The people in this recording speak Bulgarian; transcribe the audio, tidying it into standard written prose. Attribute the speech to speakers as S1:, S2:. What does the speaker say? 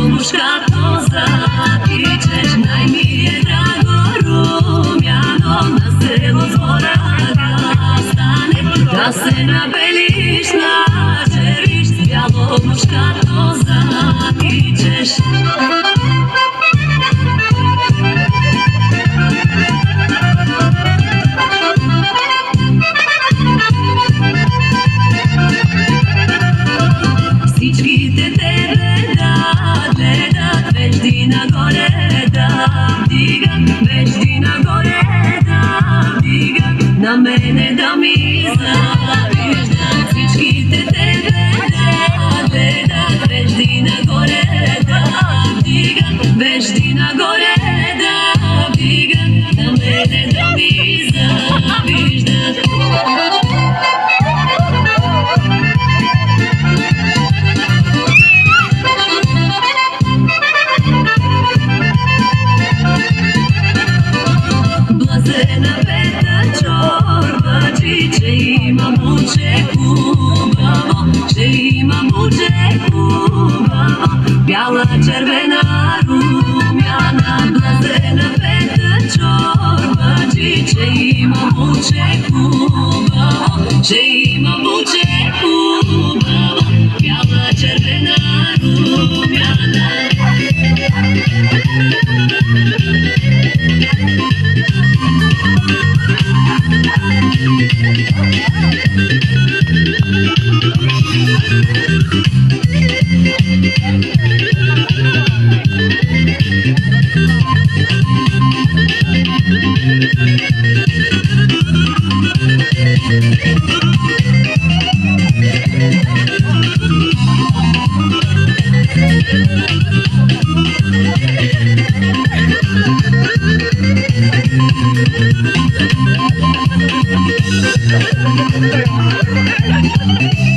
S1: Muškato zapičeš, najmi je drago rumjano, na selu zbora ga stane, da se nabeliš, načeriš, bjalo muškato zapičeš. Всички те тебе да гледат, вежди нагоре да вдигат, вежди нагоре да вдигат, на мене да ми завиждат. Всичките тебе да гледат, вежди нагоре да вдигат, вежди нагоре да вдигат, на мене да ми завиждат. Блазена Пета чорбачи, че има муче хубаво, че има муче хубаво, бяла, червена, румяна. Блазена Пета чорбачи, че има муче хубаво, че има муче хубаво, бяла, червена, румяна.
S2: Thank you.